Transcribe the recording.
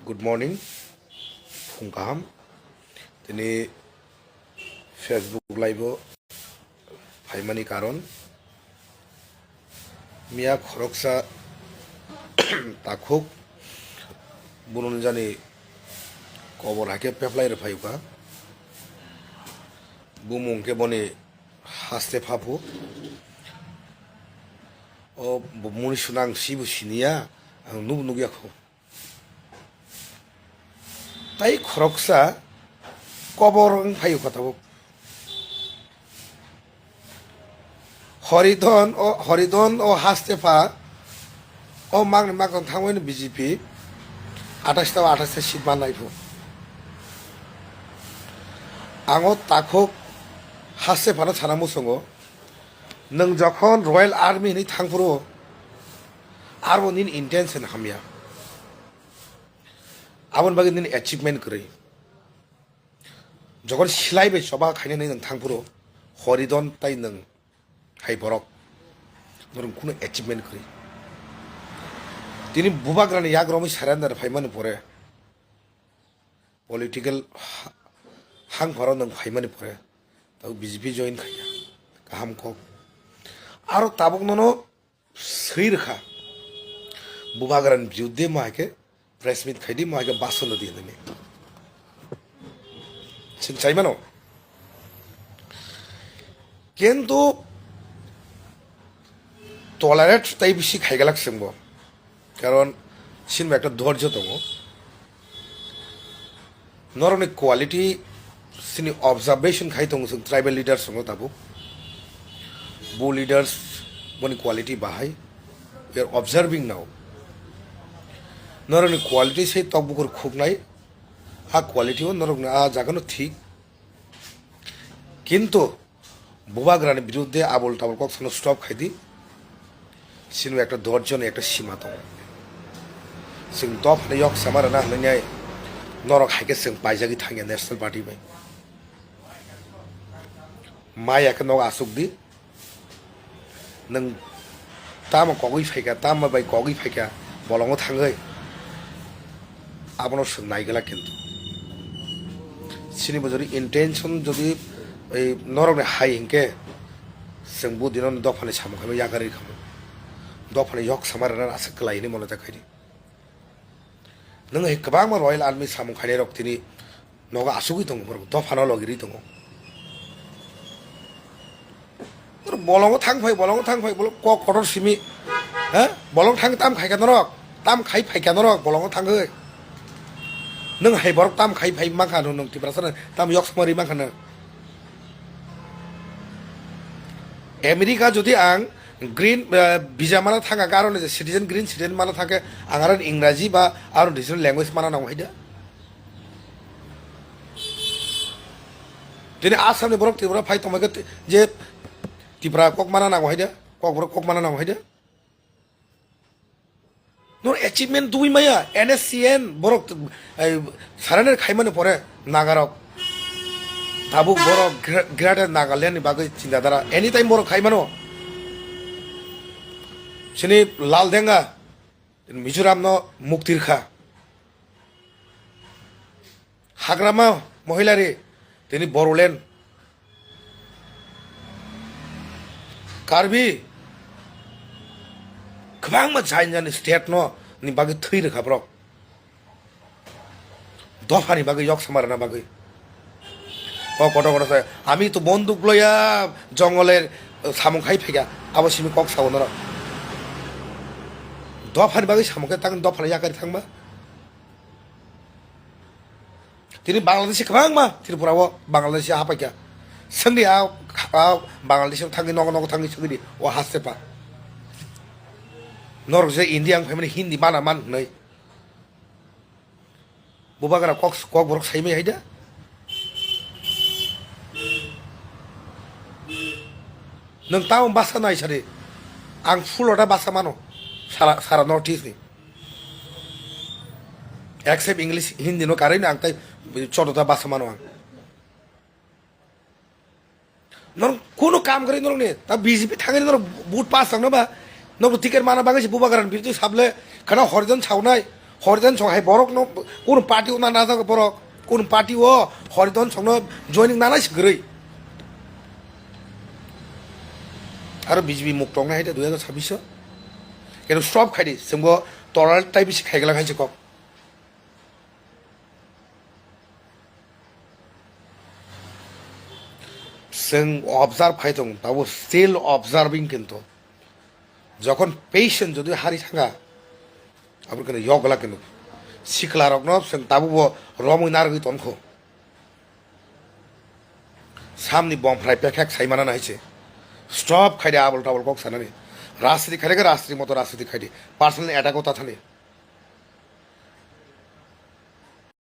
Good morning, Fungkaham. Tini Facebook Live Haimani Karon. Mia Khoroksa Takhuk Bununjani Kobor Hake Peplai Refayuka Bumungke Boni Hastepha O Munisunang Sibu Sinia Nugiako. তাই খরকসা কবর ফাইও কথা হরিধন ও হাস্তেফা ও মাগনি Magan থাঙ্গন BJP 28 seat বানাইব আঙো তাখক হাস্তেফানো ছানামু সঙ্গ নং যখন royal army नि থাংফুরো আরবো নিন intention হামিয়া আবন বাকি দিন অ্যাচিভমেন্ট করে যখন সিলাইবে সবা খাইনে নং থাংপুরো হরিদন তাই নং হাই বরক নরম কোনো অ্যাচিভমেন্ট করে তিনি বুবাগ্রানি ইয়াগ্রমি সারেন্দার ফাইমানি পরে পলিটিক্যাল হাং ভরাও নং ফাইমানি পরে তাও বিজেপি জয়েন খাইয়া গাহাম কক আর তাবক ননো সই রেখা বুবাগ্রানি বিরুদ্ধে মাকে প্রেস মিট খাইদি মাকে বাসন দিয়ে দেবে চাই মানো কিন্তু টলারেট তাই বেশি খাইগেলাক সেমব কারণ সিনেমা একটা ধৈর্য দङ নরনি কোয়ালিটি সিনি অবজারভেশন খাই দङ जों ट्राइबल लिडार्स दङ दाबो बो लिडार्स बनि क्वालिटी बाहाय वी आर ऑब्जर्विंग नाउ नरनि क्वालिटी से तकबुकर खुबनाय आ क्वालिटी हो नरक आ जागनो ठीक किंतु बुबाग्रानि बिरुद्धे आबल ताबल कखनो स्टप खाइदि सिनेमा একটা ধৈর্য ने একটা সীমা दङ जों दफने यक सामारना हननाय नरक हाइके जों बायजागि थांगे नेशनल पार्टी बाय मायाके नग आसुकदि नों ताम कगै फाइका ताम बाय कगै फाइका बलंग थाङै आपनो नायगला किन्तु सिनेमा যদি ইন্টেনশন যদি এই নরকনে হাই হিংকে जों बुदिन दफानि सामखाय यागारि खामो दफानि यक सामारना आसा कलायनि मने जाखायनि नों हे गोबां रयेल आर्मी सामखायनि रक्तिनि नगा आसुगि दङ दफानो लगिरि दङ बलंग थांफाय बल क कटर सिमि ह बलंग थां ताम खायका नरक ताम खाय फायका नरक बलंग थांगै नों हाइबरक ताम खाइ फाइ मा खानो नों तिब्रासना ताम यक समरि मा खानो আমেরিকা যদি আং গ্রিন ভিসা মানা থাকা কারণে যে সিটিজেন গ্রিন সিটিজেন মানা থাকে আং আর ইংরাজি বা আর ডিজিটাল ল্যাঙ্গুয়েজ মানা নাও হাইদা দিনে আসামনি বরক ত্রিপুরা ফাই তোমাকে যে ত্রিপুরা কক মানা নাও হাইদা কক মানা নাও হাইদা नोर अचिभमेंट दुई माया एनएससीएन बरक सारानेर खाइमाने परे नागारक ताबुक बरक ग्रेटर नागालैंड नि बागै चिन्ताधारा एनी टाइम बरक खाइमानो सिनि लालदेंगा मिजोराम न मुक्तिरखा हाग्रामा महिलारि तिनि बरोलेण्ड कार्बी गोबां जायनि स्टेट नि बागै थै रोखाब्रक दफानि बागै यक सामारना बागै क कट कट আমি তো বন্দুক লইয়া জঙ্গলের সামু খাই ফেগা আবার সিমি কক সাবো না দফানি বাগै সামুকে তাং দফানি ইয়াকারি থাংবা তিনি বাংলাদেশে गोबां मा त्रिपुराव बांग्लादेशे हापाइका संदि आ बांग्लादेशआव थांगि नग नग थांगि सगि ओ हास्तेफा नरक जे इंडिया फैमाने हिंदी माना मान नै बुबाग्रा कक बरक साइमे हाइदा नों ताव बासा नाय सारे आं फुलटा बासा मानो सारा नर्थ इस्ट नि एक्सेप्ट इंग्लिश हिंदी नो कारै आं ताइ चटता बासा मानो आं नर कोनो काम गरे नर ने ता बीजेपी थांगै नर बुट पास थांनोबा नब टिकेट माना बागै बुबाग्रानि बिरुद्धे साबले खाना हरजन सावनाय হরিদান সং হাই বরক নো কোন পার্টি না না যাবে বরক কোন পার্টি ও হরিদান সংনো জয়নিং নানাই গরৈ আর বিজেপি মুখ টং না হাইতে 2026 কিন্তু সব খাইদি जोंबो তরাল টাই বেশি খাইগলা খাইছে কক जों অবজার্ভ খাইতং তাও স্টিল অবজার্ভিং কিন্তু যখন পেশেন্ট যদি হারি থাকা আবার কেন ইয়গলা কেন সিকলা রকম जों তাবো রমই নারগি তনখো সামনি বম ফ্রাই প্যাকেক সাইমানা নাইছে স্টপ খাইদে আবল টাবল কক সানানি রাজনীতি খাইদে রাজনীতি মতো রাজনীতি খাইদে পার্সোনাল অ্যাটাকও তা থানে